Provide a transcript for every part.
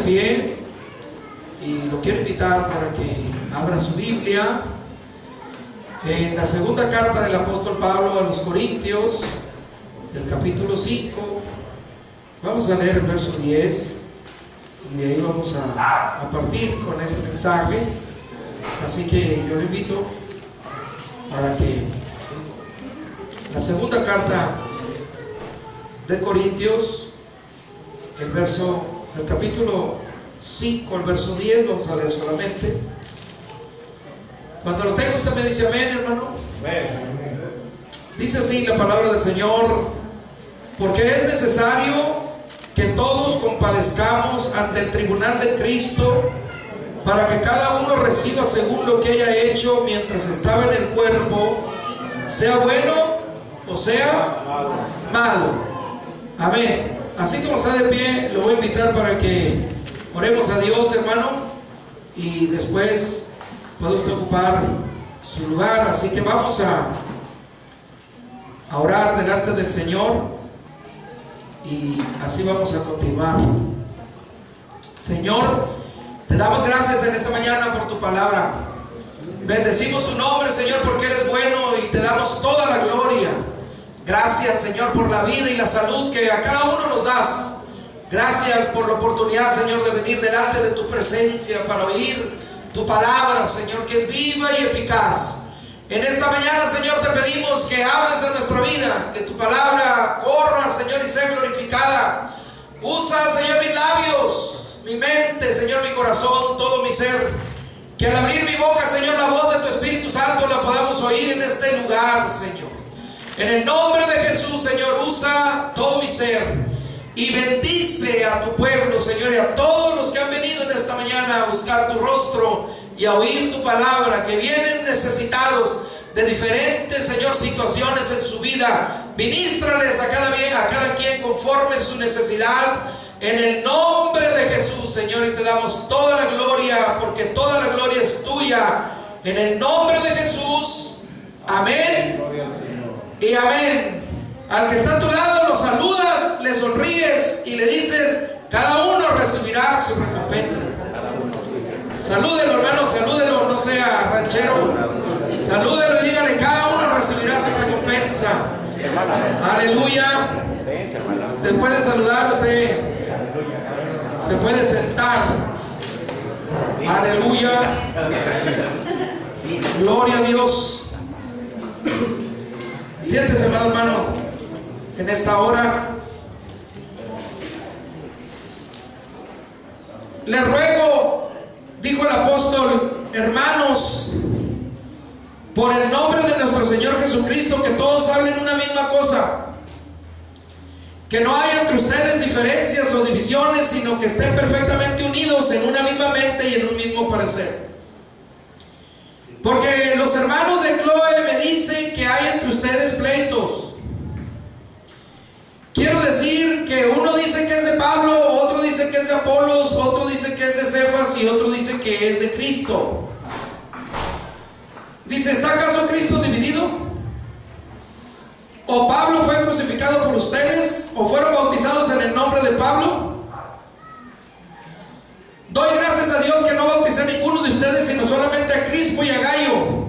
pie y lo quiero invitar para que abra su Biblia en la segunda carta del apóstol Pablo a los Corintios, del capítulo 5. Vamos a leer el verso 10 y de ahí vamos a partir con este mensaje. Así que yo le invito para que la segunda carta de Corintios, el capítulo 5, el verso 10, vamos a leer solamente. Cuando lo tenga usted me dice amén, hermano. Dice así la palabra del Señor: porque es necesario que todos compadezcamos ante el tribunal de Cristo, para que cada uno reciba según lo que haya hecho mientras estaba en el cuerpo, sea bueno o sea malo. Amén. Así como está de pie, lo voy a invitar para que oremos a Dios, hermano, y después puede usted ocupar su lugar. Así que vamos a orar delante del Señor y así vamos a continuar. Señor, te damos gracias en esta mañana por tu palabra. Bendecimos tu nombre, Señor, porque eres bueno y te damos toda la gloria. Gracias, Señor, por la vida y la salud que a cada uno nos das. Gracias por la oportunidad, Señor, de venir delante de tu presencia para oír tu palabra, Señor, que es viva y eficaz. En esta mañana, Señor, te pedimos que hables en nuestra vida, que tu palabra corra, Señor, y sea glorificada. Usa, Señor, mis labios, mi mente, Señor, mi corazón, todo mi ser, que al abrir mi boca, Señor, la voz de tu Espíritu Santo la podamos oír en este lugar, Señor. En el nombre de Jesús, Señor, usa todo mi ser y bendice a tu pueblo, Señor, y a todos los que han venido en esta mañana a buscar tu rostro y a oír tu palabra, que vienen necesitados de diferentes, Señor, situaciones en su vida. Ministrales a cada quien conforme su necesidad. En el nombre de Jesús, Señor, y te damos toda la gloria, porque toda la gloria es tuya. En el nombre de Jesús, amén y amén. Al que está a tu lado lo saludas, le sonríes y le dices: cada uno recibirá su recompensa. Salúdelo, hermano, salúdelo, no sea ranchero. Salúdelo y dígale: cada uno recibirá su recompensa. Aleluya. Después de saludar, usted se puede sentar. Aleluya. Gloria a Dios. Siéntese, amado hermano, en esta hora. Le ruego, dijo el apóstol, hermanos, por el nombre de nuestro Señor Jesucristo, que todos hablen una misma cosa, que no haya entre ustedes diferencias o divisiones, sino que estén perfectamente unidos en una misma mente y en un mismo parecer. Porque los hermanos de Cloe me dicen que hay entre ustedes pleitos. Quiero decir que uno dice que es de Pablo, otro dice que es de Apolos, otro dice que es de Cefas y otro dice que es de Cristo. Dice: ¿está acaso Cristo dividido? ¿O Pablo fue crucificado por ustedes? ¿O fueron bautizados en el nombre de Pablo? Doy gracias a Dios que no bauticé a ninguno de ustedes, sino solamente a Crispo y a Gayo,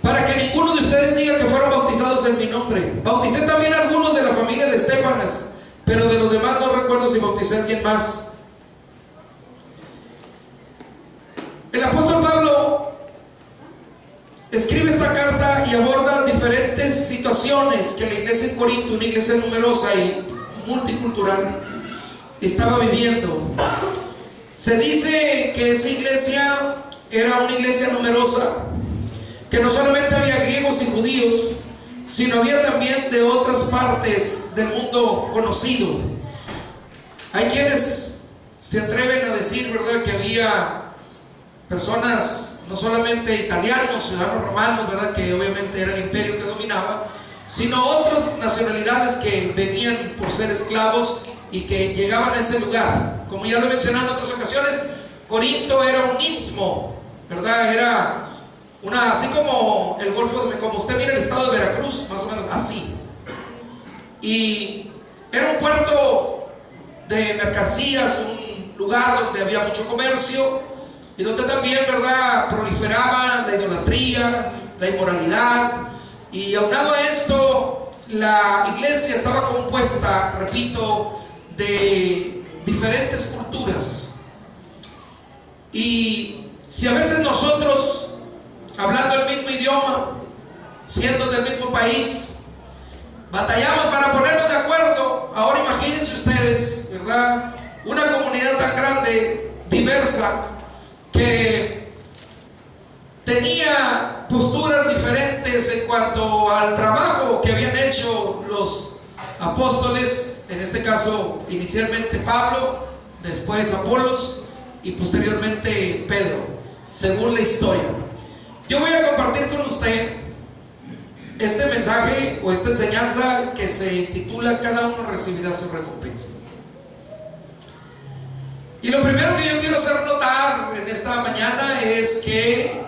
para que ninguno de ustedes diga que fueron bautizados en mi nombre. Bauticé también a algunos de la familia de Estéfanas, pero de los demás no recuerdo si bauticé a alguien más. El apóstol Pablo escribe esta carta y aborda diferentes situaciones que la iglesia en Corinto, una iglesia numerosa y multicultural, estaba viviendo. Se dice que esa iglesia era una iglesia numerosa, que no solamente había griegos y judíos, sino había también de otras partes del mundo conocido. Hay quienes se atreven a decir, ¿verdad?, que había personas, no solamente italianos, ciudadanos romanos, ¿verdad?, que obviamente era el imperio que dominaba, sino otras nacionalidades que venían por ser esclavos y que llegaban a ese lugar. Como ya lo he mencionado en otras ocasiones, Corinto era un istmo, ¿verdad? Era así como el Golfo de, como usted mira el estado de Veracruz, más o menos así. Y era un puerto de mercancías, un lugar donde había mucho comercio y donde también, ¿verdad?, proliferaba la idolatría, la inmoralidad. Y aunado a esto, la iglesia estaba compuesta, repito, de diferentes culturas. Y si a veces nosotros, hablando el mismo idioma, siendo del mismo país, batallamos para ponernos de acuerdo, ahora imagínense ustedes, ¿verdad?, una comunidad tan grande, diversa, que tenía posturas diferentes en cuanto al trabajo que habían hecho los apóstoles, en este caso inicialmente Pablo, después Apolos y posteriormente Pedro, según la historia. Yo voy a compartir con usted este mensaje o esta enseñanza que se titula "Cada uno recibirá su recompensa". Y lo primero que yo quiero hacer notar en esta mañana es que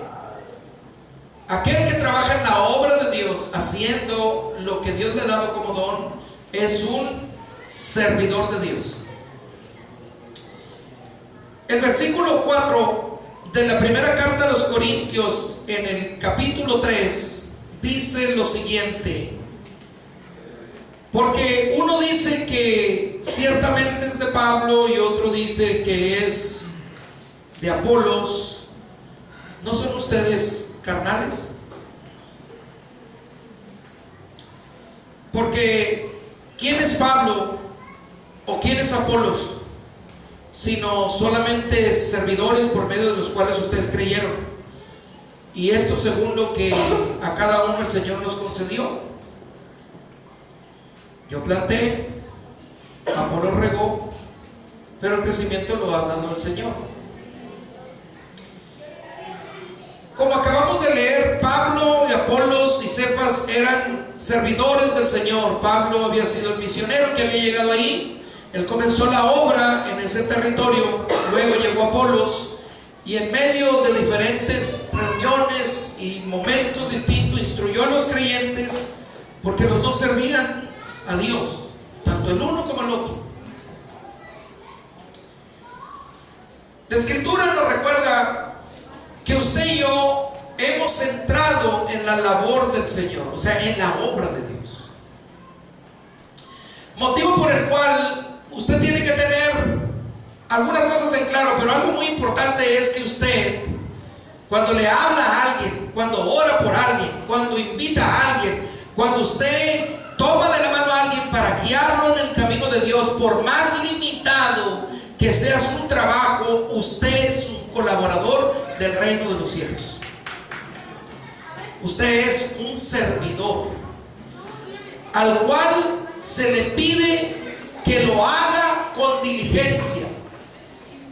aquel que trabaja en la obra de Dios, haciendo lo que Dios le ha dado como don, es un servidor de Dios. El versículo 4 de la primera carta a los Corintios, en el capítulo 3, dice lo siguiente: porque uno dice que ciertamente es de Pablo y otro dice que es de Apolos, ¿no son ustedes carnales? Porque ¿quién es Pablo o quién es Apolos? Sino solamente servidores por medio de los cuales ustedes creyeron, y esto según lo que a cada uno el Señor nos concedió. Yo planté, Apolos regó, pero el crecimiento lo ha dado el Señor. Como acabamos de leer, Pablo y Apolos y Cefas eran servidores del Señor. Pablo había sido el misionero que había llegado ahí. Él comenzó la obra en ese territorio, luego llegó Apolos, y en medio de diferentes reuniones y momentos distintos instruyó a los creyentes, porque los dos servían a Dios, tanto el uno como el otro. La Escritura nos recuerda que usted y yo hemos entrado en la labor del Señor, o sea, en la obra de Dios. Motivo por el cual usted tiene que tener algunas cosas en claro, pero algo muy importante es que usted, cuando le habla a alguien, cuando ora por alguien, cuando invita a alguien, cuando usted toma de la mano a alguien para guiarlo en el camino de Dios, por más limitado que sea su trabajo, usted es un colaborador del reino de los cielos. Usted es un servidor al cual se le pide que lo haga con diligencia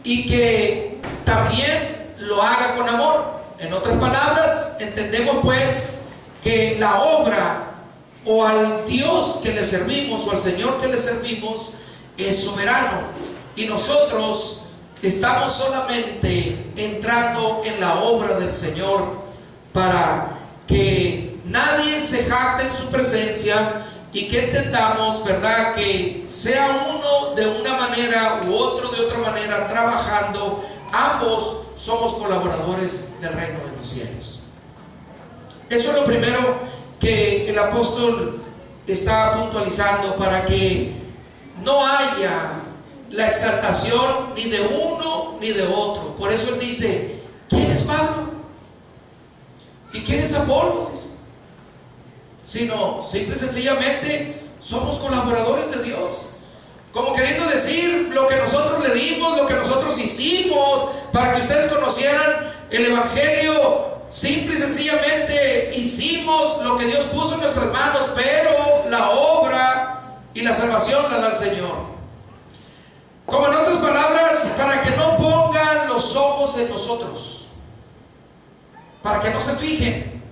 y que también lo haga con amor. En otras palabras, entendemos pues que la obra o al Dios que le servimos o al Señor que le servimos es soberano, y nosotros estamos solamente entrando en la obra del Señor para que nadie se jacte en su presencia y que entendamos, ¿verdad?, que sea uno de una manera u otro de otra manera trabajando, ambos somos colaboradores del reino de los cielos. Eso es lo primero que el apóstol está puntualizando, para que no haya la exaltación ni de uno ni de otro. Por eso él dice: ¿quién es Pablo? ¿Y quién es Apolos? Sino simple y sencillamente somos colaboradores de Dios, como queriendo decir, lo que nosotros le dimos, lo que nosotros hicimos para que ustedes conocieran el evangelio. Simple y sencillamente hicimos lo que Dios puso en nuestras manos, pero la obra y la salvación la da el Señor. Como en otras palabras, para que no pongan los ojos en nosotros, para que no se fijen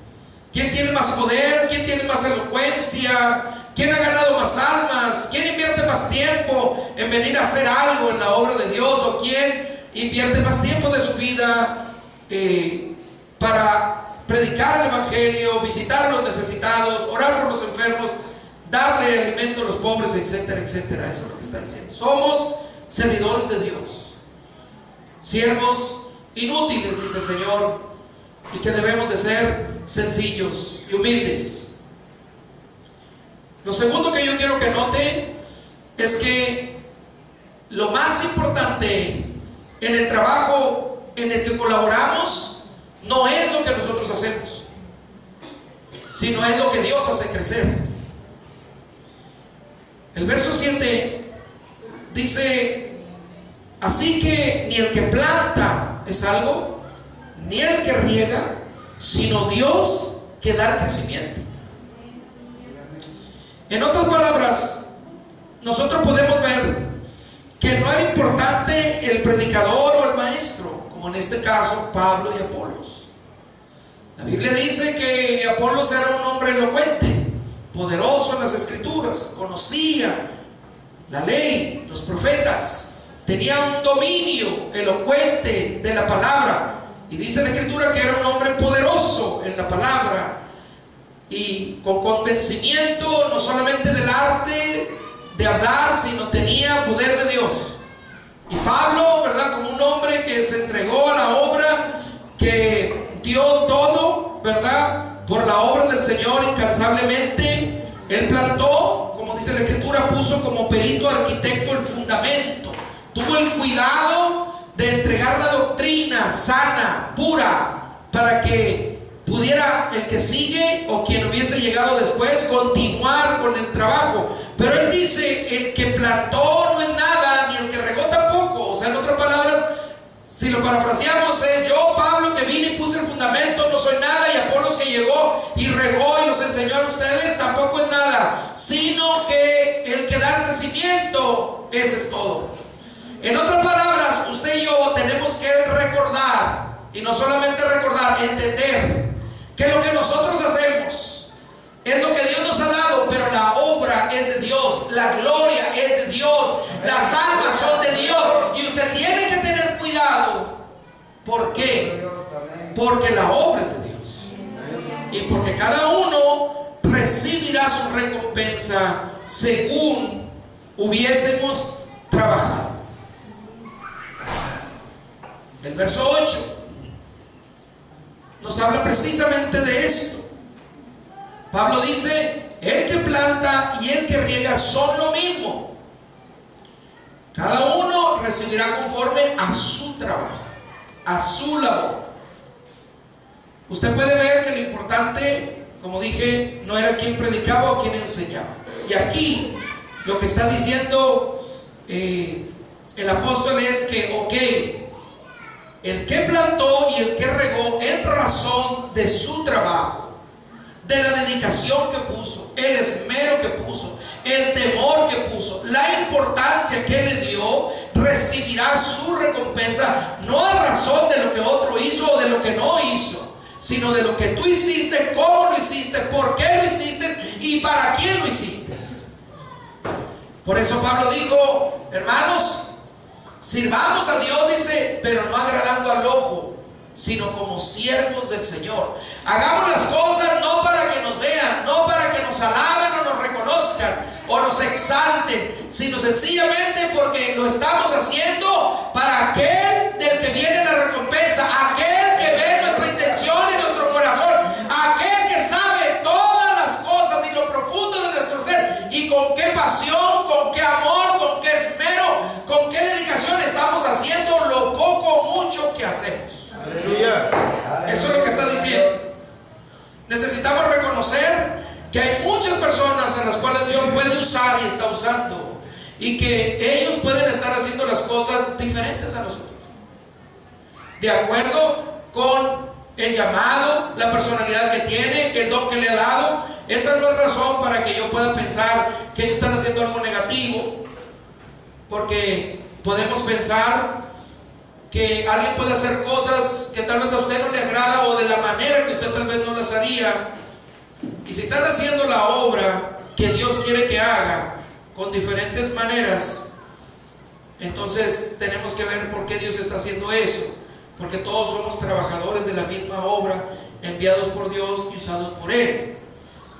quién tiene más poder, quién tiene más elocuencia, quién ha ganado más almas, quién invierte más tiempo en venir a hacer algo en la obra de Dios, o quién invierte más tiempo de su vida para predicar el evangelio, visitar a los necesitados, orar por los enfermos, darle alimento a los pobres, etcétera, etcétera. Eso es lo que está diciendo. Somos servidores de Dios. siervos inútiles, dice el Señor, y que debemos de ser sencillos y humildes. Lo segundo que yo quiero que note es que lo más importante en el trabajo en el que colaboramos no es lo que nosotros hacemos, sino es lo que Dios hace crecer. El verso 7 dice: así que ni el que planta es algo, ni el que riega, sino Dios que da el crecimiento. En otras palabras, nosotros podemos ver que no era importante el predicador o el maestro, como en este caso Pablo y Apolos. La Biblia dice que Apolos era un hombre elocuente, poderoso en las escrituras, conocía la ley, los profetas, tenía un dominio elocuente de la palabra, y dice la escritura que era un hombre poderoso en la palabra y con convencimiento no solamente del arte de hablar, sino tenía poder de Dios. Y Pablo, ¿verdad?, como un hombre que se entregó a la obra, que dio todo, ¿verdad?, por la obra del Señor incansablemente. Él plantó, como dice la escritura, puso como perito arquitecto el fundamento, tuvo el cuidado de entregar la doctrina sana, pura, para que pudiera el que sigue o quien hubiese llegado después continuar con el trabajo. Pero él dice: el que plantó no es nada, ni el que regó tampoco. O sea, en otras palabras, si lo parafraseamos, es yo, Pablo, que vine y puse el fundamento, no soy nada, y Apolos, que llegó y regó y los enseñó a ustedes, tampoco es nada, sino que el que da el crecimiento, ese es todo. En otras palabras, usted y yo tenemos que recordar, y no solamente recordar, entender que lo que nosotros hacemos es lo que Dios nos ha dado, pero la obra es de Dios, la gloria es de Dios, las almas son de Dios, y usted tiene que tener cuidado. ¿Por qué? Porque la obra es de Dios, y porque cada uno recibirá su recompensa según hubiésemos trabajado. El verso 8 nos habla precisamente de esto. Pablo dice: el que planta y el que riega son lo mismo, cada uno recibirá conforme a su trabajo, a su labor. Usted puede ver que lo importante, como dije, no era quién predicaba o quién enseñaba. Y aquí lo que está diciendo el apóstol es que, ok, el que plantó y el que regó, en razón de su trabajo, de la dedicación que puso, el esmero que puso, el temor que puso, la importancia que le dio, recibirá su recompensa, no a razón de lo que otro hizo o de lo que no hizo, sino de lo que tú hiciste, cómo lo hiciste, por qué lo hiciste y para quién lo hiciste. Por eso Pablo dijo: hermanos, sirvamos a Dios, dice, pero no agradando al ojo, sino como siervos del Señor. Hagamos las cosas no para que nos vean, no para que nos alaben o nos reconozcan o nos exalten, sino sencillamente porque lo estamos haciendo para aquel del que viene la recompensa, aquel que ve nuestra intención y nuestro corazón, aquel que sabe todas las cosas y lo profundo de nuestro ser, y con qué pasión, con qué amor, con qué esmero, con qué dedicación estamos haciendo lo poco o mucho que hacemos. Aleluya. Eso es lo que está diciendo. Necesitamos reconocer que hay muchas personas a las cuales Dios puede usar y está usando, y que ellos pueden estar haciendo las cosas diferentes a nosotros, de acuerdo con el llamado, la personalidad que tiene, el don que le ha dado. Esa no es razón para que yo pueda pensar que ellos están haciendo algo negativo, porque podemos pensar que alguien puede hacer cosas que tal vez a usted no le agrada, o de la manera que usted tal vez no las haría. Y si están haciendo la obra que Dios quiere que haga con diferentes maneras, entonces tenemos que ver por qué Dios está haciendo eso, porque todos somos trabajadores de la misma obra, enviados por Dios y usados por Él.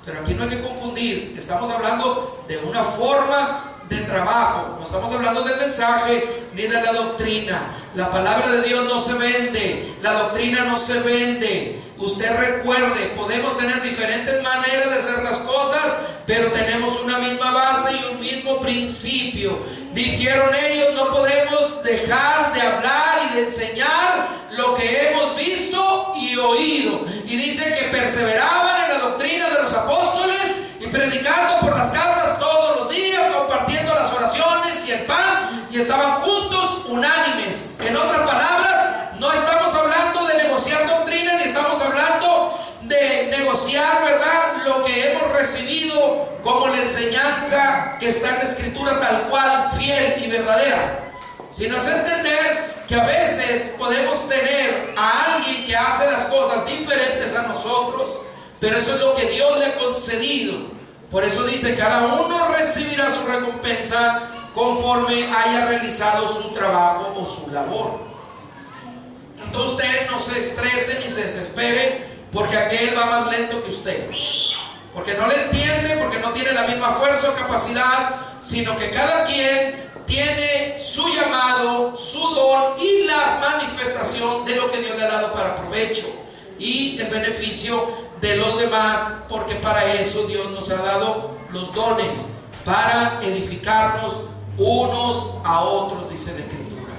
Pero aquí no hay que confundir, estamos hablando de una forma de trabajo. No estamos hablando del mensaje ni de la doctrina. La palabra de Dios no se vende, la doctrina no se vende. Usted recuerde, podemos tener diferentes maneras de hacer las cosas, pero tenemos una misma base y un mismo principio. Dijeron ellos: no podemos dejar de hablar y de enseñar lo que hemos visto y oído. Y dice que perseveraban en la doctrina de los apóstoles y predicando por las casas todos los días, compartiendo las oraciones y el pan, y estaban juntos, unánimes. En otras palabras, no estamos hablando de negociar doctrina, ni estamos hablando de negociar, ¿verdad?, lo que hemos recibido como la enseñanza que está en la Escritura, tal cual, fiel y verdadera. Sino es entender que a veces podemos tener a alguien que hace las cosas diferentes a nosotros, pero eso es lo que Dios le ha concedido. Por eso dice: cada uno recibirá su recompensa conforme haya realizado su trabajo o su labor. Entonces usted no se estrese ni se desespere porque aquel va más lento que usted, porque no le entiende, porque no tiene la misma fuerza o capacidad, sino que cada quien tiene su llamado, su don y la manifestación de lo que Dios le ha dado para provecho y el beneficio de los demás, porque para eso Dios nos ha dado los dones, para edificarnos unos a otros, dice la Escritura,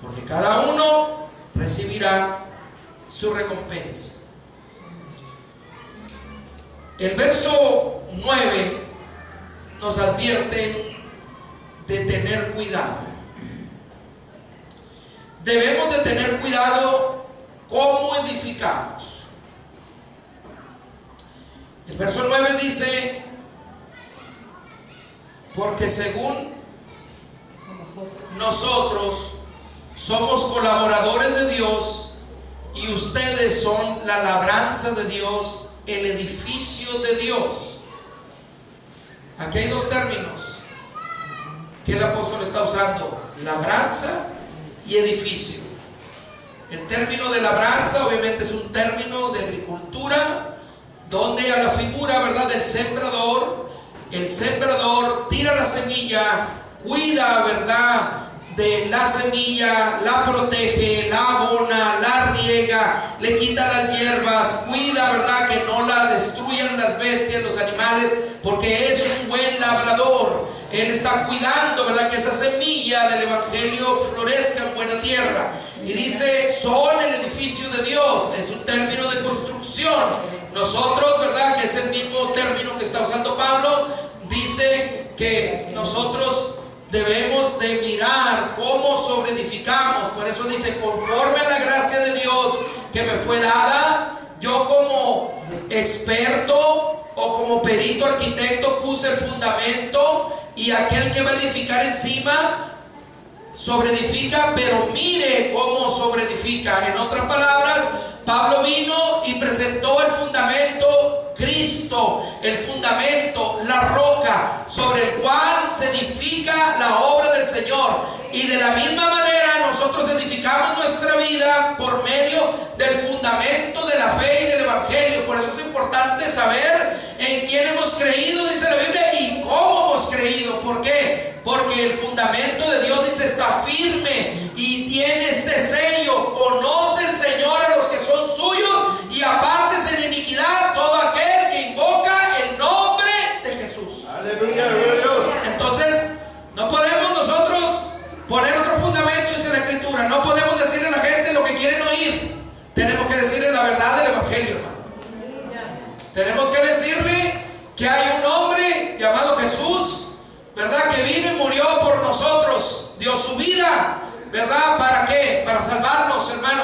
porque cada uno recibirá su recompensa. El verso 9 nos advierte de tener cuidado. Debemos de tener cuidado cómo edificamos. El verso 9 dice: porque según nosotros somos colaboradores de Dios y ustedes son la labranza de Dios, el edificio de Dios. Aquí hay dos términos que el apóstol está usando: labranza y edificio. El término de labranza obviamente es un término de agricultura, donde a la figura, ¿verdad?, del sembrador, el sembrador tira la semilla, cuida, ¿verdad?, de la semilla, la protege, la abona, la riega, le quita las hierbas, cuida, ¿verdad?, que no la destruyan las bestias, los animales, porque es un buen labrador. Él está cuidando, ¿verdad?, que esa semilla del evangelio florezca en buena tierra. Y dice: son el edificio de Dios. Es un término de construcción. Nosotros, ¿verdad?, que es el mismo término que está usando Pablo, dice que nosotros debemos de mirar cómo sobreedificamos. Por eso dice: conforme a la gracia de Dios que me fue dada, yo como experto o como perito arquitecto puse el fundamento, y aquel que va a edificar encima sobreedifica, pero mire cómo sobreedifica. En otras palabras, Pablo vino y presentó el fundamento, Cristo, el fundamento, la roca sobre el cual se edifica la obra del Señor. Y de la misma manera nosotros edificamos nuestra vida por medio del fundamento de la fe y del evangelio. Por eso es importante saber en quién hemos creído, dice la Biblia, y cómo hemos creído. ¿Por qué? Porque el fundamento de Dios, dice, está firme y tiene este sello: conoce el Señor a los que son suyos, y apártese de iniquidad todo aquel que invoca el nombre de Jesús. Aleluya, aleluya. Entonces no podemos nosotros poner otro fundamento, dice la Escritura. No podemos decirle a la gente lo que quieren oír. Tenemos que decirle la verdad del evangelio, hermano. Tenemos que decirle que hay un hombre llamado Jesús, ¿verdad?, que vino y murió por nosotros, dio su vida, ¿verdad? ¿Para qué? Para salvarnos, hermano.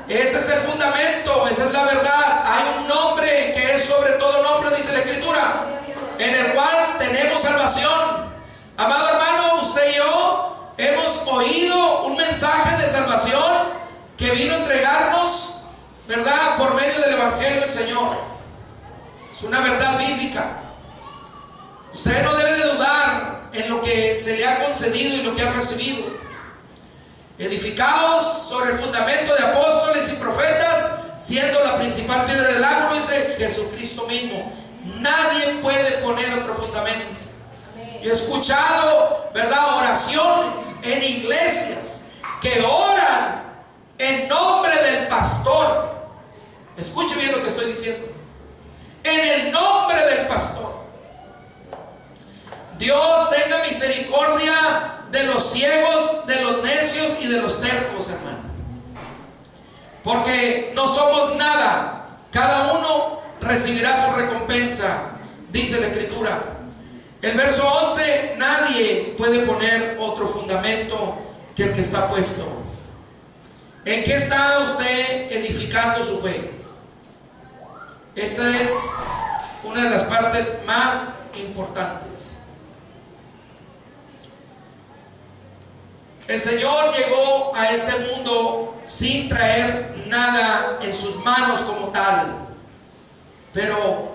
Ese es el fundamento, esa es la verdad. Hay un nombre que es sobre todo nombre, dice la Escritura, en el cual tenemos salvación. Amado hermano, usted y yo hemos oído un mensaje de salvación que vino a entregarnos, ¿verdad?, por medio del evangelio del Señor. Es una verdad bíblica. Usted no debe de dudar en lo que se le ha concedido y lo que ha recibido. Edificados sobre el fundamento de apóstoles y profetas, siendo la principal piedra del ángulo, dice Jesucristo mismo. Nadie puede poner otro fundamento. Yo he escuchado, ¿verdad?, oraciones en iglesias que oran en nombre del pastor. Escuche bien lo que estoy diciendo. En el nombre del pastor. Dios tenga misericordia de los ciegos, de los necios y de los tercos, hermano. Porque no somos nada. Cada uno recibirá su recompensa, dice la Escritura. El verso 11: nadie puede poner otro fundamento que el que está puesto. ¿En qué está usted edificando su fe? Esta es una de las partes más importantes. El Señor llegó a este mundo sin traer nada en sus manos como tal, pero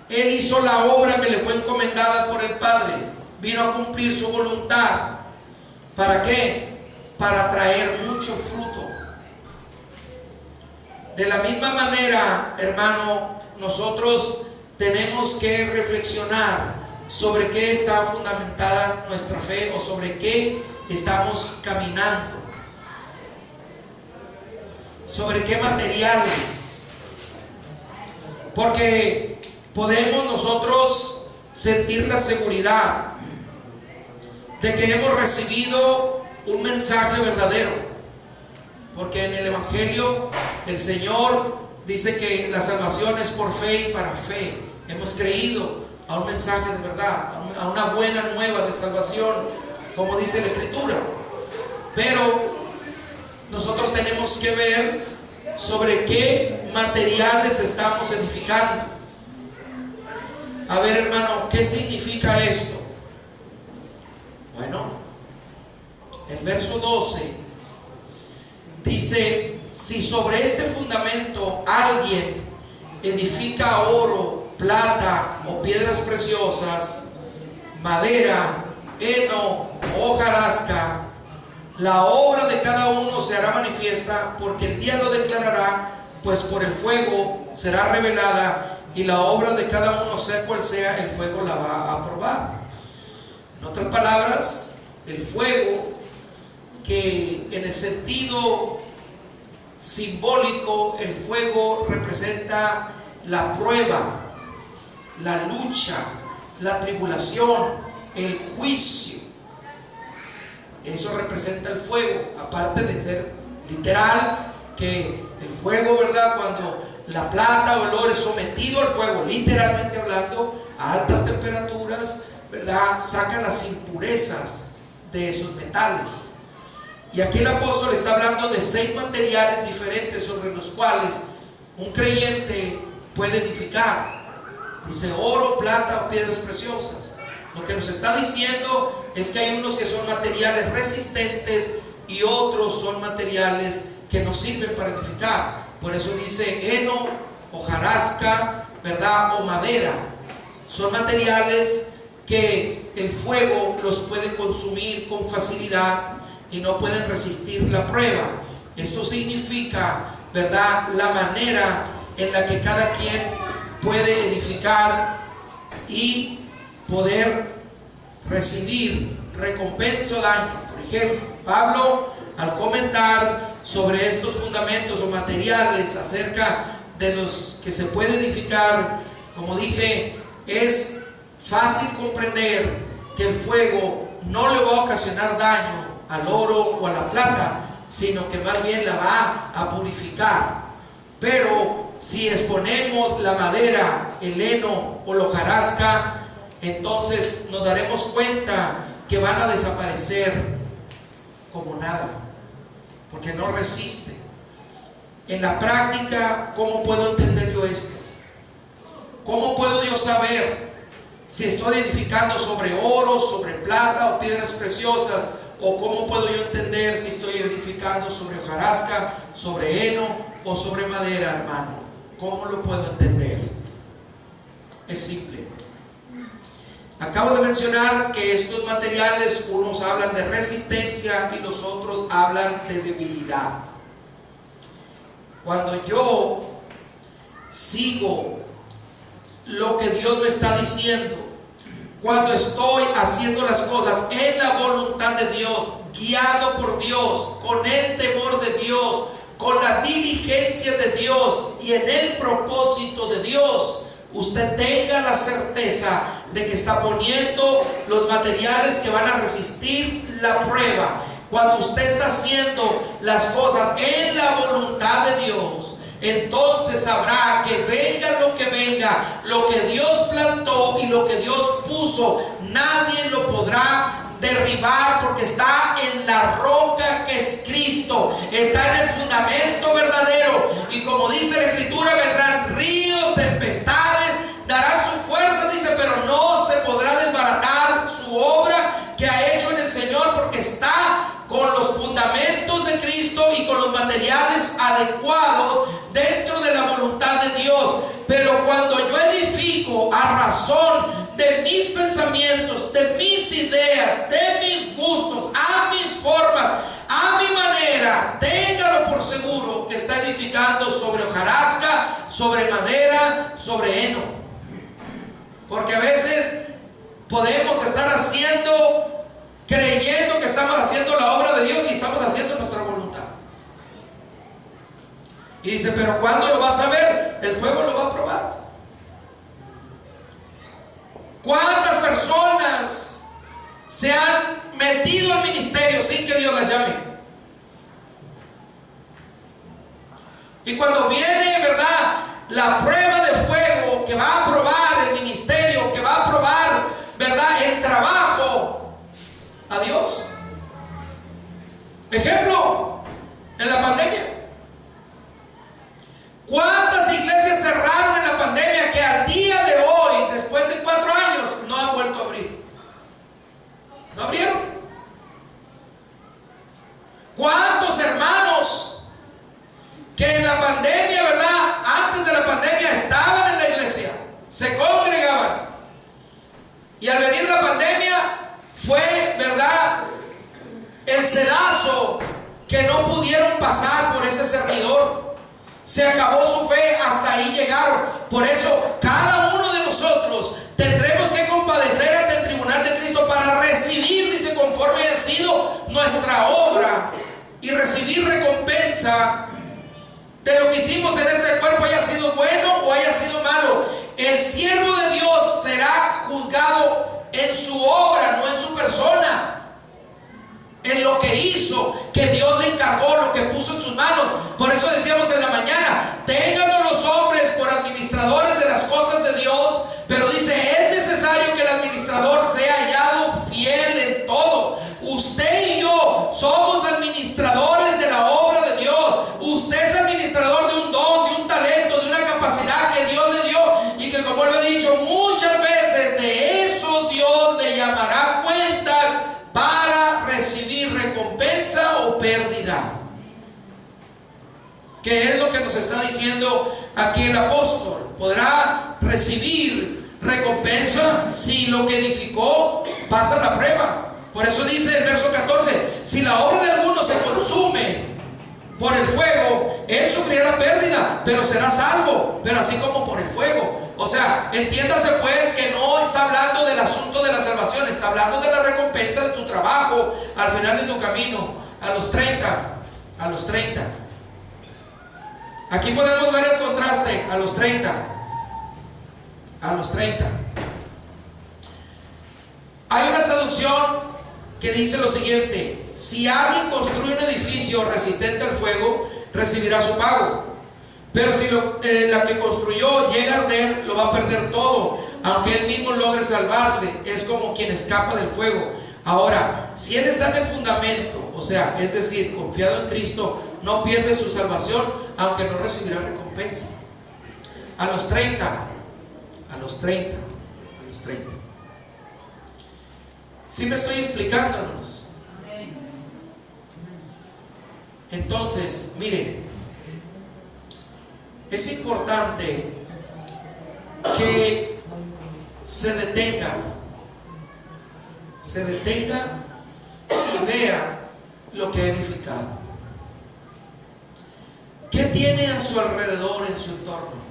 Él hizo la obra que le fue encomendada por el Padre. Vino a cumplir su voluntad. ¿Para qué? Para traer mucho fruto. De la misma manera, hermano, nosotros tenemos que reflexionar sobre qué está fundamentada nuestra fe o sobre qué estamos caminando, sobre qué materiales, porque podemos nosotros sentir la seguridad de que hemos recibido un mensaje verdadero, porque en el Evangelio el Señor dice que la salvación es por fe y para fe. Hemos creído a un mensaje de verdad, a una buena nueva de salvación, como dice la Escritura. Pero nosotros tenemos que ver sobre qué materiales estamos edificando. A ver, hermano, ¿qué significa esto? Bueno, el verso 12 dice: si sobre este fundamento alguien edifica oro, plata o piedras preciosas, madera, heno o hojarasca, la obra de cada uno se hará manifiesta, porque el día lo declarará, pues por el fuego será revelada, y la obra de cada uno, sea cual sea, el fuego la va a probar. En otras palabras, el fuego, que en el sentido simbólico, el fuego representa la prueba, la lucha, la tribulación, el juicio. Eso representa el fuego, aparte de ser literal, que el fuego, ¿verdad?, cuando la plata o el oro es sometido al fuego, literalmente hablando, a altas temperaturas, ¿verdad?, saca las impurezas de esos metales. Y aquí el apóstol está hablando de 6 materiales diferentes sobre los cuales un creyente puede edificar. Dice oro, plata o piedras preciosas. Lo que nos está diciendo es que hay unos que son materiales resistentes y otros son materiales que nos sirven para edificar. Por eso dice heno, hojarasca, ¿verdad?, o madera. Son materiales que el fuego los puede consumir con facilidad y no pueden resistir la prueba. Esto significa, ¿verdad?, la manera en la que cada quien puede edificar y poder recibir recompensa o daño. Por ejemplo, Pablo, al comentar sobre estos fundamentos o materiales acerca de los que se puede edificar, como dije, es fácil comprender que el fuego no le va a ocasionar daño al oro o a la plata, sino que más bien la va a purificar. Pero si exponemos la madera, el heno o la hojarasca, entonces nos daremos cuenta que van a desaparecer como nada, porque no resisten. En la práctica, ¿cómo puedo entender yo esto? ¿Cómo puedo yo saber si estoy edificando sobre oro, sobre plata o piedras preciosas? ¿O cómo puedo yo entender si estoy edificando sobre hojarasca, sobre heno o sobre madera, hermano? ¿Cómo lo puedo entender? Es simple. Acabo de mencionar que estos materiales, unos hablan de resistencia y los otros hablan de debilidad. Cuando yo sigo lo que Dios me está diciendo, cuando estoy haciendo las cosas en la voluntad de Dios, guiado por Dios, con el temor de Dios, con la diligencia de Dios y en el propósito de Dios, usted tenga la certeza de que está poniendo los materiales que van a resistir la prueba. Cuando usted está haciendo las cosas en la voluntad de Dios, entonces sabrá que venga, lo que Dios plantó y lo que Dios puso, nadie lo podrá derribar, porque está en la roca que es Cristo, está en el fundamento verdadero. Y como dice la Escritura, vendrán ríos, tempestades, darán su fuerza, dice, pero no se podrá desbaratar su obra que ha hecho en el Señor, porque está con los fundamentos de Cristo y con los materiales adecuados dentro de la voluntad de Dios. Pero cuando yo edifico a razón de mis pensamientos, de mis ideas, de mis gustos, a mis formas, a mi manera, téngalo por seguro que está edificando sobre hojarasca, sobre madera, sobre heno. Porque a veces podemos estar creyendo que estamos haciendo la obra de Dios y estamos haciendo nuestra voluntad. Y dice, pero ¿cuándo lo vas a ver? El fuego lo va a probar. ¿Cuántas personas se han metido al ministerio sin que Dios las llame? Y cuando viene, ¿verdad?, la prueba de fuego que va a probar el ministerio, que va a probar, ¿verdad?, el trabajo, adiós. Ejemplo, en la pandemia. ¿Cuántas iglesias cerraron en la pandemia que al día de hoy, después de 4 años, no han vuelto a abrir? ¿No abrieron? ¿Cuántos hermanos que en la pandemia, ¿verdad?, antes de la pandemia estaban en la iglesia, se congregaban, y al venir la pandemia fue, ¿verdad?, el sedazo que no pudieron pasar por ese servidor? Se acabó su fe, hasta ahí llegaron. Por eso cada uno de nosotros tendremos que compadecer ante el tribunal de Cristo para recibir, dice, conforme haya sido nuestra obra, y recibir recompensa de lo que hicimos en este cuerpo, haya sido bueno o haya sido malo. El siervo de Dios será juzgado en su obra, no en su persona, en lo que hizo, que Dios le encargó, lo que puso en sus manos. Por eso decíamos en la mañana, ténganlo los hombres por administradores de las cosas de Dios, pero dice, es necesario que el administrador sea hallado fiel en todo. Usted y yo somos administradores de la obra de Dios. Usted es administrador de un don, de un talento, de una capacidad que Dios le dio, y que, como lo he dicho muchas veces, de eso Dios le llamará cuentas para recibir recompensa o pérdida. ¿Qué es lo que nos está diciendo aquí el apóstol? Podrá recibir recompensa si lo que edificó pasa la prueba. Por eso dice el verso 14, si la obra de alguno se consume por el fuego, él sufrirá pérdida, pero será salvo, pero así como por el fuego. O sea, entiéndase pues que no está hablando del asunto de la salvación, está hablando de la recompensa de tu trabajo al final de tu camino, a los 30. Aquí podemos ver el contraste, a los 30. Hay una traducción que dice lo siguiente: si alguien construye un edificio resistente al fuego, recibirá su pago. Pero si la que construyó llega a arder, lo va a perder todo, aunque él mismo logre salvarse. Es como quien escapa del fuego. Ahora, si él está en el fundamento, o sea, es decir, confiado en Cristo, no pierde su salvación, aunque no recibirá recompensa. A los 30. ¿Sí me estoy explicándonos? Entonces, miren, es importante que se detenga y vea lo que ha edificado. ¿Qué tiene a su alrededor, en su entorno?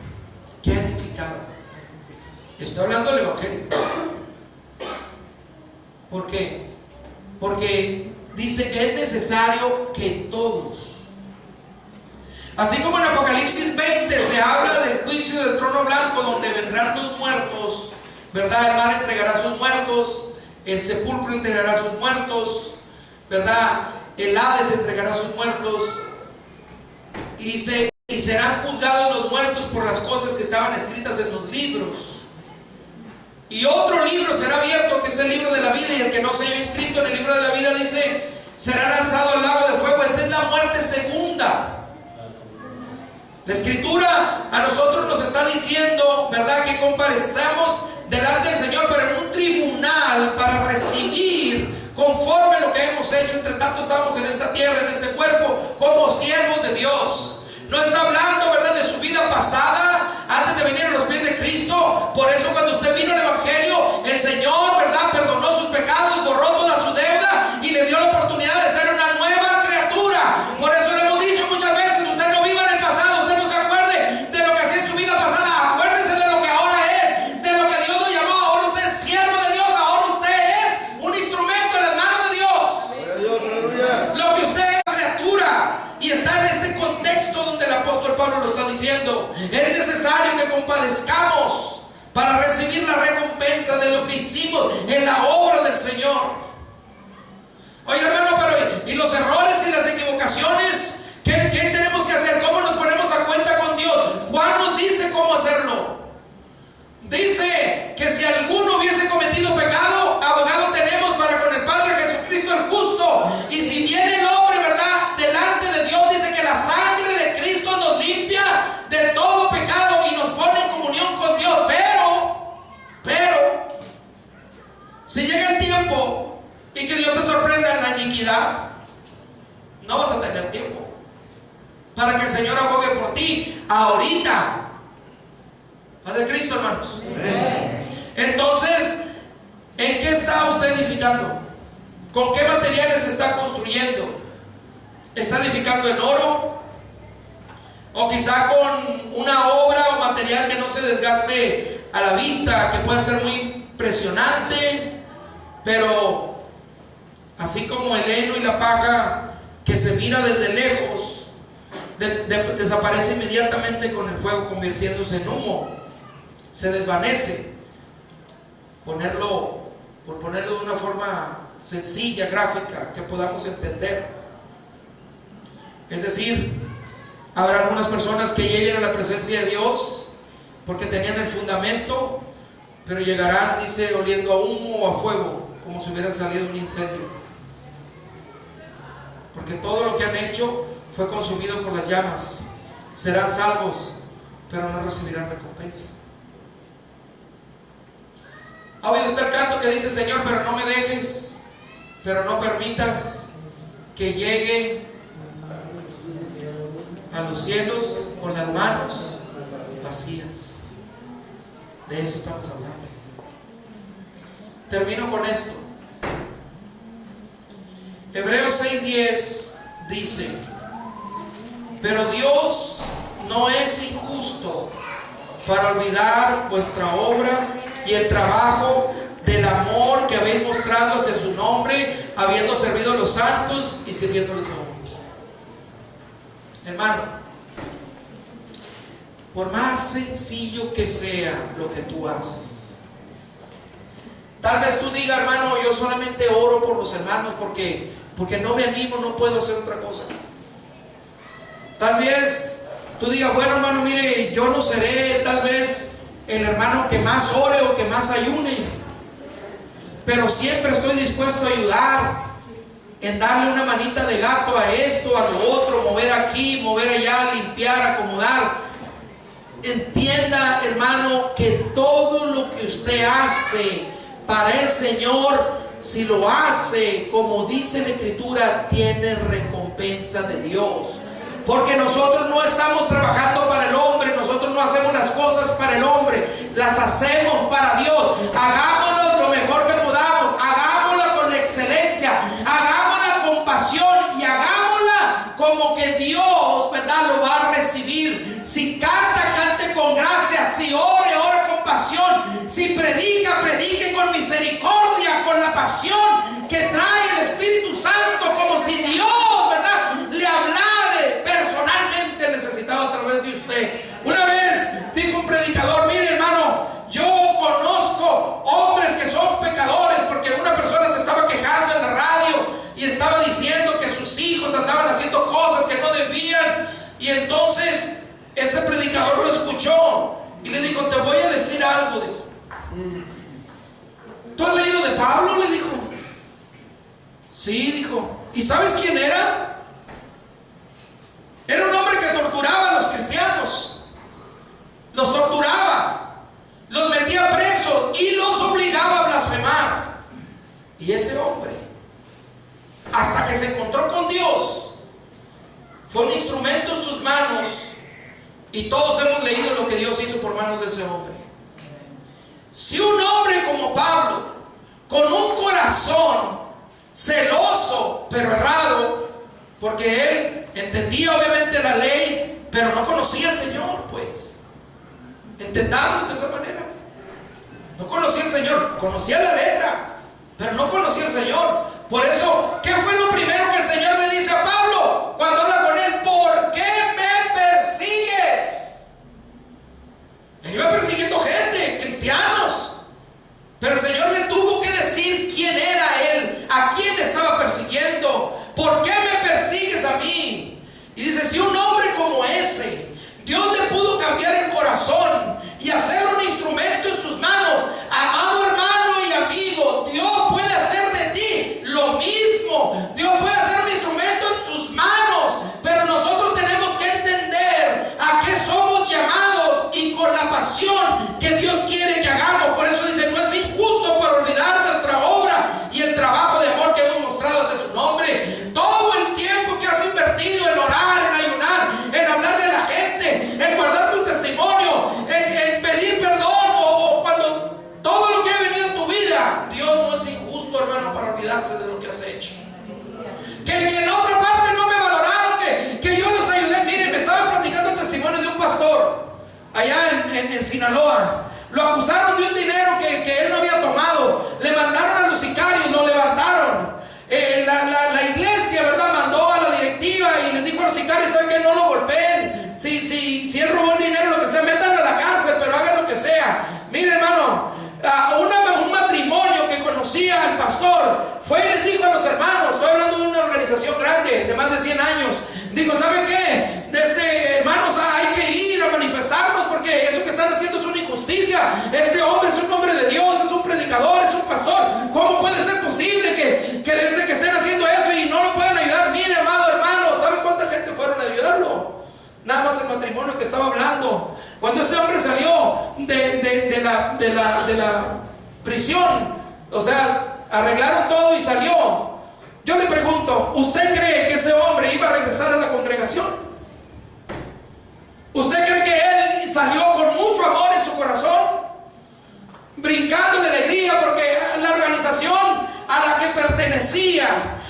¿Qué ha edificado? Estoy hablando del Evangelio. ¿Por qué? Porque dice que es necesario que todos, así como en Apocalipsis 20 se habla del juicio del trono blanco, donde vendrán los muertos, ¿verdad? El mar entregará sus muertos, el sepulcro entregará sus muertos, ¿verdad? El Hades entregará sus muertos. Y dice, y serán juzgados los muertos por las cosas que estaban escritas en los libros. Y otro libro será abierto, que es el libro de la vida, y el que no se haya inscrito en el libro de la vida, dice, será lanzado al lago de fuego. Esta es la muerte segunda. La Escritura a nosotros nos está diciendo, ¿verdad?, que comparezcamos delante del Señor, pero en un tribunal para recibir conforme a lo que hemos hecho. Entre tanto estamos en esta tierra, en este cuerpo, como siervos de Dios. No está hablando, ¿verdad?, de su vida pasada antes de venir a los pies de Cristo. Por eso cuando usted vino al Evangelio, el Señor, ¿verdad?, perdonó sus pecados, borró toda su deuda y le dio la oportunidad de ser una nueva criatura. Por eso le hemos dicho muchas veces, usted no viva en el pasado, usted no se acuerde de lo que hacía en su vida pasada, acuérdese de lo que ahora es, de lo que Dios lo llamó. Ahora usted es siervo de Dios, ahora usted es un instrumento en las manos de Dios. Lo que usted es criatura, y está en este contexto donde el apóstol Pablo lo está diciendo. Es necesario que compadezcamos para recibir la recompensa de lo que hicimos en la obra del Señor. Oye, hermano, pero ¿y los errores y las equivocaciones? ¿Qué tenemos que hacer? ¿Cómo nos ponemos a cuenta con Dios? Juan nos dice cómo hacerlo. Dice que si alguno hubiese cometido pecado, abogado tenemos para con el Padre, Jesucristo el justo. Y si viene el hombre, ¿verdad?, delante de Dios, dice que la sangre de Cristo nos limpia de todo pecado y nos pone en comunión con Dios. Pero si llega el tiempo y que Dios te sorprenda en la iniquidad, no vas a tener tiempo para que el Señor abogue por ti ahorita. Paz de Cristo, hermanos. Entonces, ¿en qué está usted edificando? ¿Con qué materiales está construyendo? ¿Está edificando en oro? ¿O quizá con una obra o material que no se desgaste a la vista, que puede ser muy impresionante, pero así como el heno y la paja que se mira desde lejos, desaparece inmediatamente con el fuego, convirtiéndose en humo, se desvanece? Por ponerlo de una forma sencilla, gráfica, que podamos entender. Es decir, habrá algunas personas que lleguen a la presencia de Dios porque tenían el fundamento, pero llegarán, dice, oliendo a humo o a fuego, como si hubieran salido de un incendio, porque todo lo que han hecho fue consumido por las llamas. Serán salvos, pero no recibirán recompensa. ¿Ha oído usted el canto que dice, Señor, pero no me dejes, pero no permitas que llegue a los cielos con las manos vacías? De eso estamos hablando. Termino con esto. Hebreos 6:10 dice, pero Dios no es injusto para olvidar vuestra obra y el trabajo del amor que habéis mostrado hacia su nombre, habiendo servido a los santos y sirviéndoles aún. Hermano, por más sencillo que sea lo que tú haces, tal vez tú digas, hermano, yo solamente oro por los hermanos porque no me animo, no puedo hacer otra cosa. Tal vez tú digas, bueno, hermano, mire, yo no seré tal vez el hermano que más ore o que más ayune, pero siempre estoy dispuesto a ayudar en darle una manita de gato a esto, a lo otro, mover aquí, mover allá, limpiar, acomodar. Entienda, hermano, que todo lo que usted hace para el Señor, si lo hace como dice la Escritura, tiene recompensa de Dios. Porque nosotros no estamos trabajando para el hombre, nosotros no hacemos las cosas para el hombre, las hacemos para Dios. Hagámoslo lo mejor que podamos, hagámoslo con la excelencia, hagámosla con pasión y hagámosla como que Dios, ¿verdad?, lo va a recibir. Si canta, cante con gracia. Si ore, ore con pasión. Si predica, predique con misericordia, con la pasión que trae el Espíritu Santo, como si Dios, ¿verdad?, le hablara personalmente necesitado a través de usted. Una vez dijo un predicador: mire, hermano, yo conozco hombres que son pecadores, porque una persona se estaba quejando en la radio y estaba diciendo que sus hijos andaban haciendo cosas que no debían. Y entonces este predicador lo escuchó y le dijo: te voy a decir algo, dijo. ¿Tú has leído de Pablo?, le dijo. Sí, dijo. ¿Y sabes quién era? Era un hombre que torturaba a los cristianos. Los torturaba, los metía presos y los obligaba a blasfemar. Y ese hombre, hasta que se encontró con Dios, fue un instrumento en sus manos. Y todos hemos leído lo que Dios hizo por manos de ese hombre. Si un hombre como Pablo, con un corazón celoso pero errado, porque él entendía obviamente la ley, pero no conocía al Señor, pues entendamos de esa manera. No conocía al Señor, conocía la letra, pero no conocía al Señor. Por eso, ¿qué fue lo primero que el Señor le dice a Pablo cuando habla con él? ¿Por qué me persigues? Él iba persiguiendo gente, cristianos, pero el Señor le tuvo que decir quién era él, a quién estaba persiguiendo. ¿Por qué me persigues a mí? Y dice: si un hombre como ese, Dios le pudo cambiar el corazón y hacer un instrumento en sus manos, amado hermano y amigo, Dios puede hacer de ti lo mismo. Dios puede hacer un instrumento en sus manos, pero nosotros tenemos que entender a qué somos llamados y con la pasión que Dios quiere que hagamos. Por eso dice: no es injusto para olvidar nuestra obra y el trabajo de amor que hemos mostrado hacia su nombre. Todo el tiempo que has invertido en orar, en ayunar, en hablarle a la gente, en guardar tu testimonio, en pedir perdón, o cuando todo lo que ha venido en tu vida, Dios no es injusto, hermano, para olvidarse de lo que has hecho. Que en otra parte no me valoraron, que yo los ayudé. Miren, me estaban platicando el testimonio de un pastor allá en Sinaloa. Lo acusaron de un dinero que él no había tomado. Le mandaron a los sicarios, lo levantaron. La iglesia, ¿verdad?, mandó a la directiva y les dijo a los sicarios: ¿saben qué? No lo golpeen. Si él robó el dinero, lo que sea, métanlo a la cárcel, pero hagan lo que sea. Mire, hermano, un matrimonio que conocía al pastor fue y les dijo a los hermanos, estoy hablando de una organización grande de más de 100 años, dijo: ¿saben qué? Hermanos, hay que ir a manifestarnos, porque eso que están haciendo es una injusticia. Este hombre es un hombre de Dios, es un predicador, es un pastor. ¿Cómo puede ser posible que desde que estén haciendo eso y no lo puedan ayudar? Mire, amado hermano, ¿sabe cuánta gente fueron a ayudarlo? Nada más el matrimonio que estaba hablando. Cuando este hombre salió de la prisión, o sea, arreglaron todo y salió. Yo le pregunto: ¿usted cree que ese hombre iba a regresar a la congregación? ¿Usted cree que él salió con mucho amor en su corazón, brincando de alegría porque la organización a la que pertenecía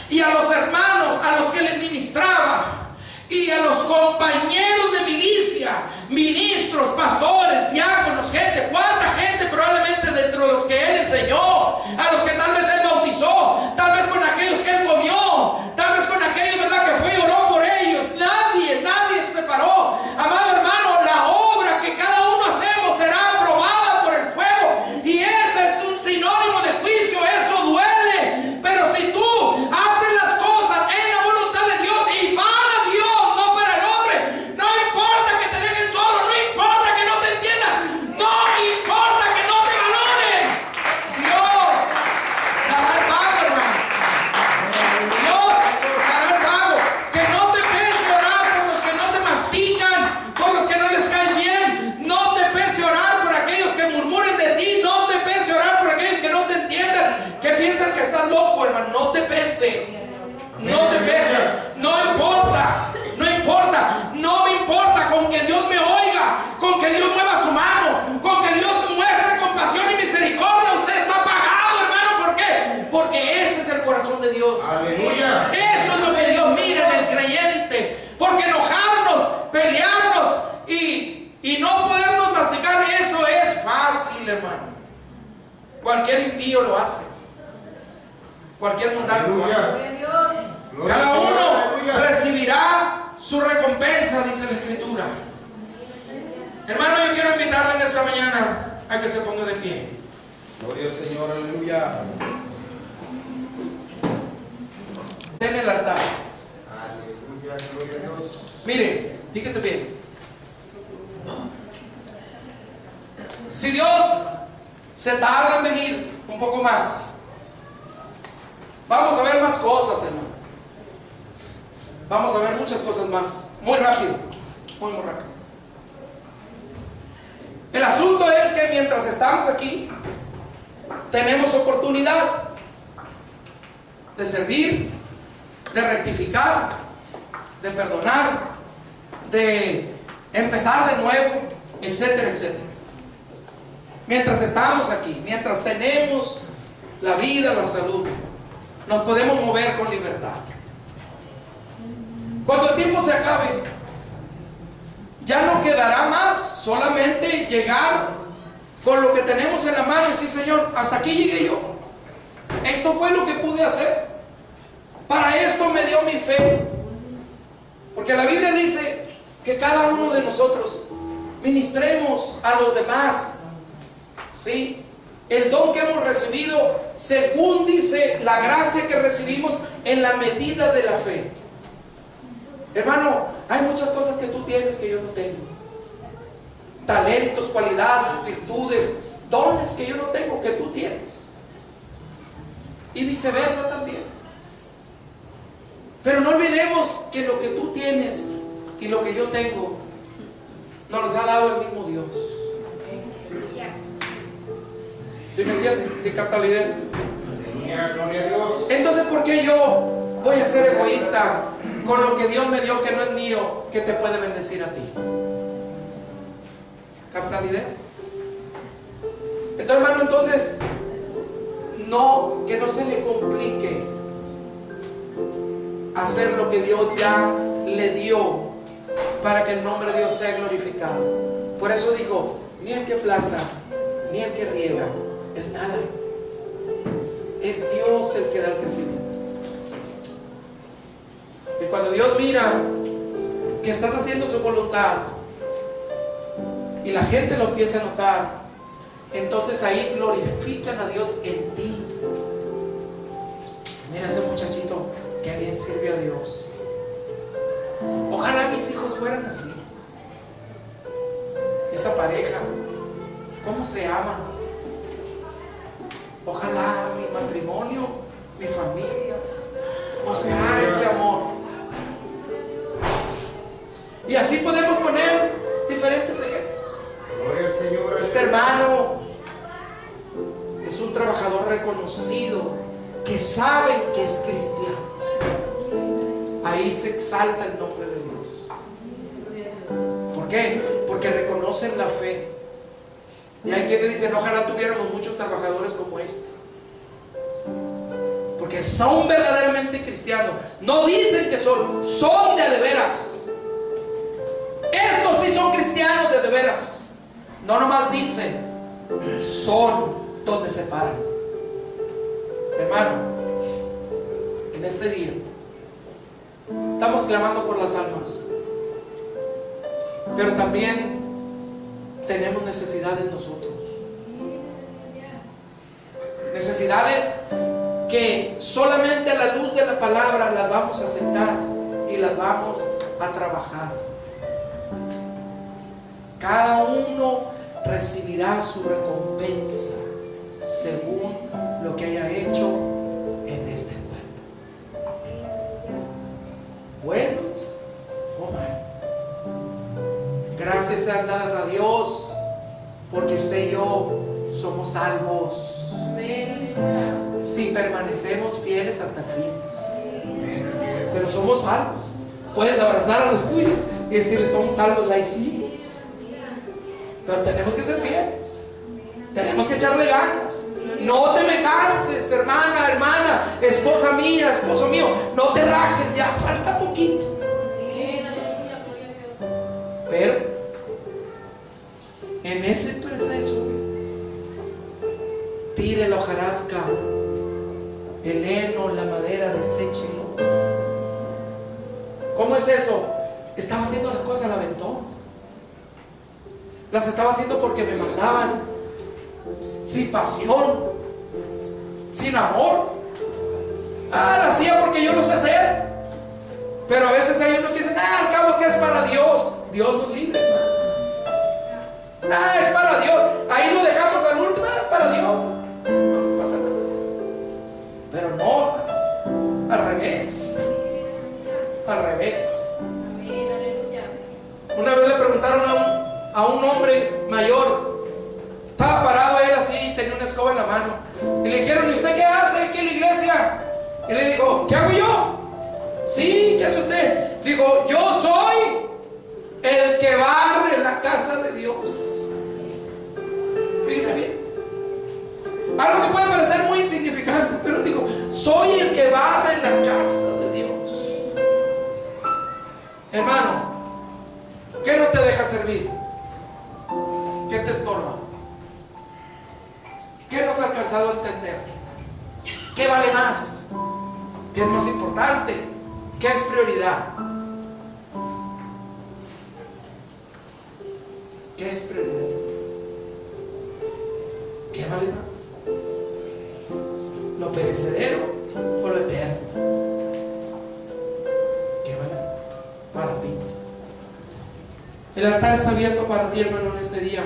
y a los hermanos a los que le ministraba y a los compañeros de milicia, ministros, pastores, diáconos, gente, cuánta gente probablemente dentro de los que él enseñó, a los que tal vez él bautizó, tal vez con aquellos que él comió, tal vez con aquellos, ¿verdad?, que fue y oró por ellos? Nadie se separó. Amado hermano, la obra que cada uno hacemos será aprobada por el fuego, y ese es un sinónimo de juicio. Eso duele, pero si tú haces las cosas en la voluntad de Dios y para Dios, no para el hombre, no importa que te dejen solo, no importa que no te entiendan, no importa que no te valoren, Dios dará el pago, hermano. Dios dará el pago. Que no te pese orar por los que no te mastican, por los que no les caes bien. No te pese orar por aquellos que murmuren de ti. No te pese orar por aquellos que no te entiendan, que piensan que estás loco, hermano. No te pese. No te pese. No importa. No importa. No me importa. Con que Dios me oiga, con que Dios mueva su mano, con que Dios muestre compasión y misericordia, usted está pagado, hermano. ¿Por qué? Porque ese es el corazón de Dios. Aleluya. Eso es lo que Dios mira en el creyente. Porque enojarnos, pelearnos y no podernos masticar, eso es fácil, hermano. Cualquier impío lo hace. Cualquier mundano lo hace. Aleluya. Cada uno Aleluya. recibirá su recompensa, dice la Escritura. Hermano, yo quiero invitarle en esta mañana a que se ponga de pie. Gloria al Señor, aleluya. En el altar. Aleluya, gloria a Dios. Mire, fíjate bien. Si Dios se tarda en venir un poco más, vamos a ver más cosas, hermano. Vamos a ver muchas cosas más. Muy rápido. Muy rápido. El asunto es que mientras estamos aquí, tenemos oportunidad de servir, de rectificar, de perdonar, de empezar de nuevo, etcétera, etcétera. Mientras estamos aquí, mientras tenemos la vida, la salud, nos podemos mover con libertad. Cuando el tiempo se acabe, ya no quedará más solamente llegar con lo que tenemos en la mano y decir: Señor, hasta aquí llegué yo. Esto fue lo que pude hacer. Para esto me dio mi fe. Porque la Biblia dice que cada uno de nosotros ministremos a los demás, ¿sí? El don que hemos recibido, según dice la gracia que recibimos, en la medida de la fe. Hermano, hay muchas cosas que tú tienes que yo no tengo. Talentos, cualidades, virtudes, dones que yo no tengo, que tú tienes. Y viceversa también. Pero no olvidemos que lo que tú tienes y lo que yo tengo nos los ha dado el mismo Dios. ¿Sí me entienden? ¿Sí capta la idea? Aleluya, gloria a Dios. Entonces, ¿por qué yo voy a ser egoísta con lo que Dios me dio, que no es mío, que te puede bendecir a ti? ¿Capta la idea? Entonces, hermano, entonces, no, que no se le complique hacer lo que Dios ya le dio para que el nombre de Dios sea glorificado. Por eso digo, ni el que planta, ni el que riega, es nada. Es Dios el que da el crecimiento. Y cuando Dios mira que estás haciendo su voluntad y la gente lo empieza a notar, entonces ahí glorifican a Dios en ti. Mira ese muchachito que bien sirve a Dios. Ojalá mis hijos fueran así. Esa pareja, ¿cómo se aman? Ojalá mi matrimonio, mi familia, mostrar ese amor. Y así podemos poner diferentes ejemplos. Gloria al Señor. Este hermano es un trabajador reconocido, que sabe que es cristiano. Ahí se exalta el nombre de Dios. ¿Por qué? Porque reconocen la fe. Y hay quienes dicen: ojalá tuviéramos muchos trabajadores como este, porque son verdaderamente cristianos. No dicen que son de veras. Estos sí son cristianos de veras. No nomás dicen, son donde se paran. Hermano, en este día estamos clamando por las almas, pero también tenemos necesidades nosotros. Necesidades que solamente a la luz de la palabra las vamos a aceptar y las vamos a trabajar. Cada uno recibirá su recompensa según lo que haya hecho en este cuerpo, buenos o malos. Gracias sean dadas a Dios, porque usted y yo somos salvos si permanecemos fieles hasta el fin. Pero somos salvos. Puedes abrazar a los tuyos y decirles: somos salvos, la hicimos. Pero tenemos que ser fieles, tenemos que echarle ganas. No te me canses, hermana, esposa mía, esposo mío. No te rajes, ya falta poquito. Pero en ese proceso, tire la hojarasca el heno, la madera, deséchenlo. ¿Cómo es eso? Estaba haciendo las cosas al aventón. Las estaba haciendo porque me mandaban, sin pasión, sin amor. La hacía porque yo lo sé hacer. Pero a veces hay uno que dice, al cabo que es para Dios. Dios nos libre. Es para Dios. Ahí lo dejamos al último, es para Dios. No pasa nada. Pero no, al revés. Al revés. Una vez le preguntaron a un hombre mayor, estaba parado él así, tenía una escoba en la mano, y le dijeron, ¿y usted qué hace aquí en la iglesia? Y le dijo, ¿qué hago yo? Sí, ¿qué hace usted? Dijo, yo soy el que barre la casa de Dios. Fíjese bien, algo que puede parecer muy insignificante, pero él dijo, soy el que barre la casa de Dios. Hermano, ¿qué no te deja servir? ¿Qué te estorba? ¿Qué no has alcanzado a entender? ¿Qué vale más? ¿Qué es más importante? ¿Qué es prioridad? ¿Qué es prioridad? ¿Qué vale más? ¿Lo perecedero o lo eterno? ¿Qué vale para ti? El altar está abierto para ti, hermano, en este día.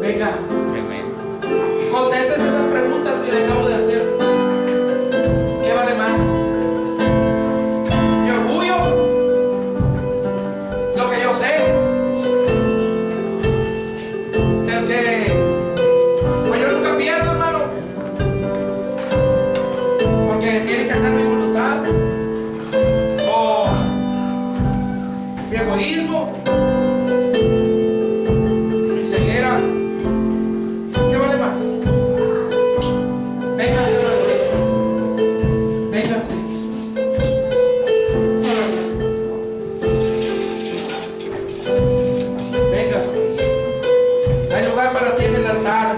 Venga, contestes esas preguntas que le acabo de hacer. ¿Qué vale más? ¿Mi orgullo? ¿Lo que yo sé? El que, pues yo nunca pierdo, hermano, porque tiene que hacer mi voluntad. O mi egoísmo, mi ceguera. ¿Qué vale más? Véngase, hermano. Véngase. Véngase. Hay lugar para ti en el altar.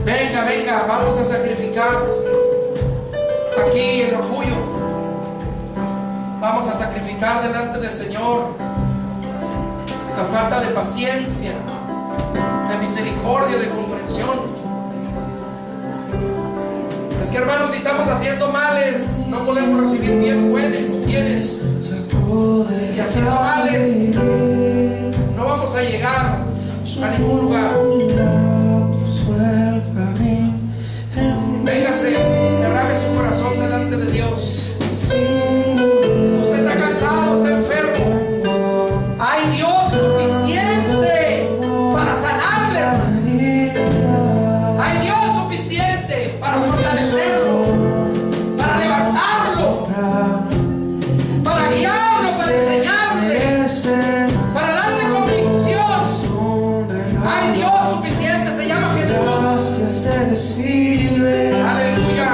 Venga, venga, vamos a sacrificar aquí el orgullo. Vamos a sacrificar delante del Señor la falta de paciencia, de misericordia, de comprensión. Es que, hermanos, si estamos haciendo males, no podemos recibir bienes. Y haciendo males, no vamos a llegar a ningún lugar. Véngase, derrame su corazón delante de Dios. Usted está cansado, está enfermo. Hay Dios suficiente para sanarle. Hay Dios suficiente para fortalecerlo, para levantarlo, para guiarlo, para enseñarle, para darle convicción. Hay Dios suficiente, se llama Jesús. Aleluya.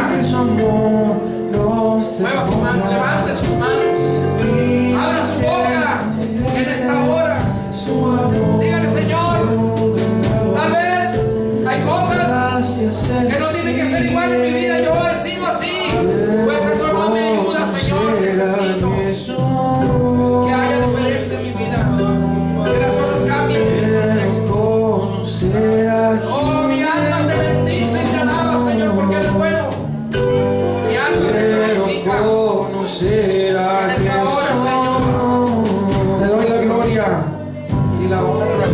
Mueva su mano, levante sus manos, abra su boca en esta hora. Dígale, Señor, tal vez hay cosas que no tienen que ser igual en mi vida. Yo he sido así, pues eso no me ayuda, Señor. Necesito que haya diferencia en mi vida, que las cosas cambien en mi contexto. Oh, mi alma te bendice y te alaba, Señor, porque eres bueno. Mi alma te glorifica. En esta hora, Señor, te doy la gloria y la honra.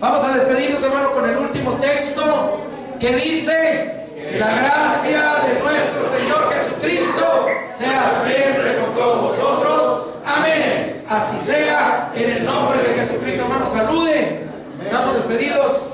Vamos a despedirnos, hermano, con el último texto que dice: que la gracia de nuestro Señor Jesucristo sea siempre con todos vosotros. Amén. Así sea, en el nombre de Jesucristo, hermano. Salude. Estamos despedidos.